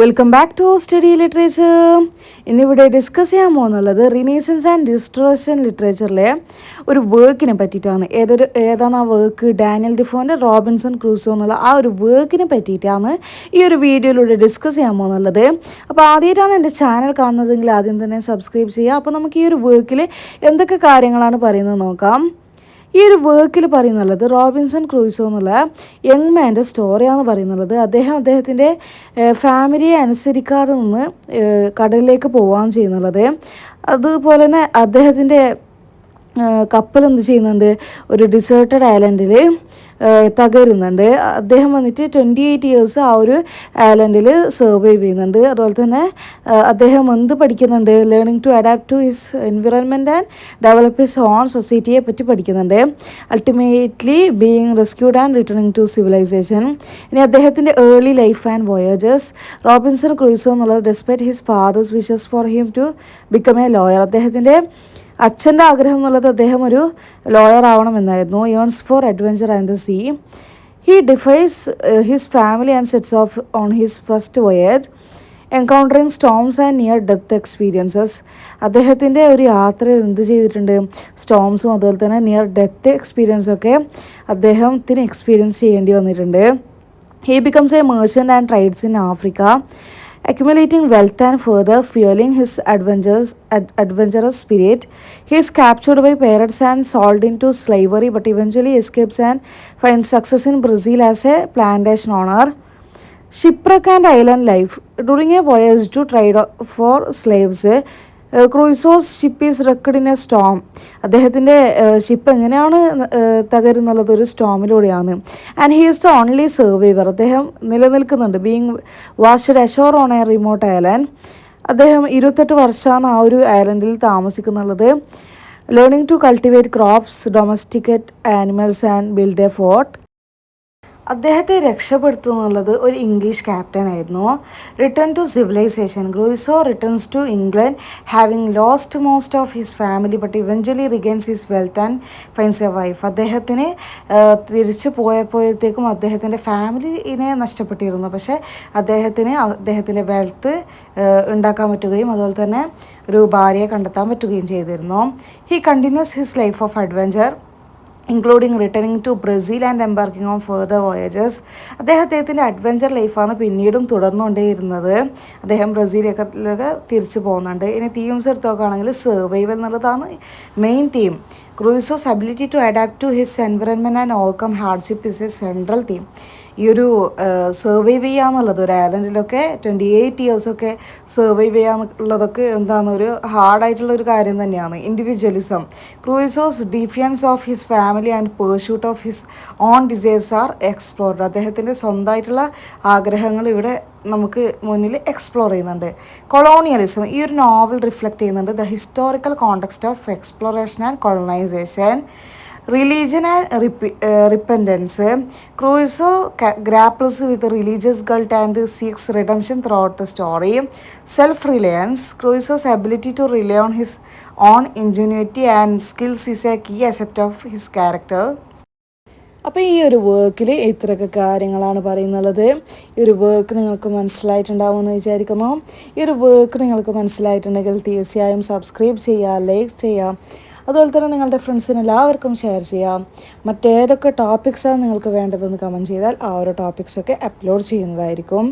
Welcome back to study literature. ഇന്നിവിടെ discuss ചെയ്യാൻ പോകുന്നുള്ളത് റിനീസൻസ് ആൻഡ് റിസ്റ്റോറേഷൻ ലിറ്ററേച്ചറിലെ ഒരു വർക്കിനെ പറ്റിയിട്ടാണ്. ഏതാണ് ആ വർക്ക്? ഡാനിയൽ ഡിഫോൻ്റെ റോബിൻസൺ ക്രൂസോ എന്നുള്ള ആ ഒരു വർക്കിനെ പറ്റിയിട്ടാണ് ഈ ഒരു വീഡിയോയിലൂടെ ഡിസ്കസ് ചെയ്യാൻ പോകുന്നുള്ളത്. അപ്പോൾ ആദ്യമായിട്ടാണ് എൻ്റെ ചാനൽ കാണുന്നതെങ്കിൽ ആദ്യം തന്നെ സബ്സ്ക്രൈബ് ചെയ്യുക. അപ്പോൾ നമുക്ക് ഈ ഒരു വർക്കിൽ എന്തൊക്കെ കാര്യങ്ങളാണ് പറയുന്നത് നോക്കാം. ഈ ഒരു വർക്കിൽ പറയുന്നുള്ളത് റോബിൻസൺ ക്രൂസോ എന്നുള്ള യങ് മാൻ്റെ സ്റ്റോറിയാണ് പറയുന്നുള്ളത്. അദ്ദേഹത്തിൻ്റെ ഫാമിലിയെ അനുസരിക്കാതെ നിന്ന് കടലിലേക്ക് പോവുകയാണ് ചെയ്യുന്നുള്ളത്. അതുപോലെ തന്നെ അദ്ദേഹത്തിൻ്റെ കപ്പൽ എന്ത് ചെയ്യുന്നുണ്ട്, ഒരു ഡിസേർട്ടഡ് ഐലൻഡിൽ തകരുന്നുണ്ട്. അദ്ദേഹം വന്നിട്ട് 28 ഇയേഴ്സ് ആ ഒരു ഐലൻഡിൽ സർവൈവ് ചെയ്യുന്നുണ്ട്. അതുപോലെ തന്നെ അദ്ദേഹം എന്ത് പഠിക്കുന്നുണ്ട്, learning to adapt to his environment and develop his own സൊസൈറ്റിയെ പറ്റി പഠിക്കുന്നുണ്ട്. Ultimately being rescued and returning to civilization. ഇനി അദ്ദേഹത്തിൻ്റെ early life and voyages. Robinson Crusoe എന്നുള്ളത് despite his father's wishes for him to become a lawyer. അദ്ദേഹത്തിൻ്റെ അച്ഛൻ്റെ ആഗ്രഹം എന്നുള്ളത് അദ്ദേഹം ഒരു ലോയർ ആവണമെന്നായിരുന്നു. Yearns for adventure and the sea. He defies his family and sets off on his first voyage encountering storms and near death experiences. അദ്ദേഹത്തിൻ്റെ ഒരു യാത്രയിൽ എന്ത് ചെയ്തിട്ടുണ്ട്, സ്റ്റോംസും അതുപോലെ തന്നെ നിയർ ഡെത്ത് എക്സ്പീരിയൻസൊക്കെ അദ്ദേഹത്തിന് എക്സ്പീരിയൻസ് ചെയ്യേണ്ടി വന്നിട്ടുണ്ട്. He becomes a merchant and trades in Africa, accumulating wealth and further fueling his adventurous spirit. He is captured by pirates and sold into slavery, but eventually escapes and finds success in Brazil as a plantation owner. Shipwreck and island life. During a voyage to trade for slaves, Crusoe's ship is wrecked in a storm. അദ്ദേഹത്തിൻ്റെ ship എങ്ങനെയാണ് തകരുന്നുള്ളത് ഒരു സ്റ്റോമിലൂടെയാണ്. And he is the only survivor. അദ്ദേഹം നിലനിൽക്കുന്നുണ്ട്. Being washed ashore on a remote island. അദ്ദേഹം 28 വർഷമാണ് ആ ഒരു ഐലൻഡിൽ താമസിക്കുന്നുള്ളത്. Learning to cultivate crops, domesticate animals and build a fort. അദ്ദേഹത്തെ രക്ഷപ്പെടുത്തുന്നുള്ളത് ഒരു ഇംഗ്ലീഷ് ക്യാപ്റ്റൻ ആയിരുന്നു. Return to civilization. Crusoe returns to England having lost most of his family but eventually റിഗെയിൻസ് his wealth and finds a wife. അദ്ദേഹത്തിന് തിരിച്ചു പോയപ്പോഴത്തേക്കും അദ്ദേഹത്തിൻ്റെ ഫാമിലിനെ നഷ്ടപ്പെട്ടിരുന്നു. പക്ഷേ അദ്ദേഹത്തിൻ്റെ wealth ഉണ്ടാക്കാൻ പറ്റുകയും അതുപോലെ തന്നെ ഒരു ഭാര്യയെ കണ്ടെത്താൻ പറ്റുകയും ചെയ്തിരുന്നു. He continues his life of adventure including returning to Brazil and embarking on further voyages. അദ്ദേഹത്തിൻ്റെ അഡ്വഞ്ചർ ലൈഫാണ് പിന്നീടും തുടർന്നുകൊണ്ടേയിരുന്നത്. അദ്ദേഹം ബ്രസീലിലേക്ക് തിരിച്ചു പോകുന്നുണ്ട്. ഇനി തീംസ് എടുത്ത് നോക്കുകയാണെങ്കിൽ സർവൈവൽ എന്നുള്ളതാണ് main theme. Crusoe's ability to adapt to his environment and overcome hardship is a central theme. ഈ ഒരു സർവൈവ് ചെയ്യാന്നുള്ളത് ഒരു ഐലൻഡിലൊക്കെ 28 ഇയേഴ്സൊക്കെ സർവൈവ് ചെയ്യാന്നുള്ളതൊക്കെ എന്താണ് ഒരു ഹാർഡായിട്ടുള്ളൊരു കാര്യം തന്നെയാണ്. Individualism. Crusoe's defiance of his family and pursuit of his own desires are explored. അദ്ദേഹത്തിൻ്റെ സ്വന്തമായിട്ടുള്ള ആഗ്രഹങ്ങൾ ഇവിടെ നമുക്ക് മുന്നിൽ എക്സ്പ്ലോർ ചെയ്യുന്നുണ്ട്. കൊളോണിയലിസം. ഈ ഒരു നോവൽ റിഫ്ലക്റ്റ് ചെയ്യുന്നുണ്ട് the historical context of exploration and colonisation. Religion and repentance. Crusoe grapples with religious guilt and seeks redemption throughout the story. Self-reliance. Crusoe's ability to rely on his own ingenuity and skills is a key aspect of his character. അപ്പോൾ ഈ ഒരു വർക്കിൽ ഇത്രയൊക്കെ കാര്യങ്ങളാണ് പറയുന്നുള്ളത്. ഈ ഒരു work നിങ്ങൾക്ക് മനസ്സിലായിട്ടുണ്ടാവുമെന്ന് വിചാരിക്കുന്നു. ഈ ഒരു വർക്ക് നിങ്ങൾക്ക് മനസ്സിലായിട്ടുണ്ടെങ്കിൽ തീർച്ചയായും സബ്സ്ക്രൈബ് ചെയ്യുക, ലൈക്ക് ചെയ്യുക. അതുപോലെ തന്നെ നിങ്ങളുടെ ഫ്രണ്ട്സിന് എല്ലാവർക്കും ഷെയർ ചെയ്യാം. മറ്റേതൊക്കെ ടോപ്പിക്സാണ് നിങ്ങൾക്ക് വേണ്ടതെന്ന് കമൻറ്റ് ചെയ്താൽ ആ ഒരു ടോപ്പിക്സൊക്കെ അപ്ലോഡ് ചെയ്യുന്നതായിരിക്കും.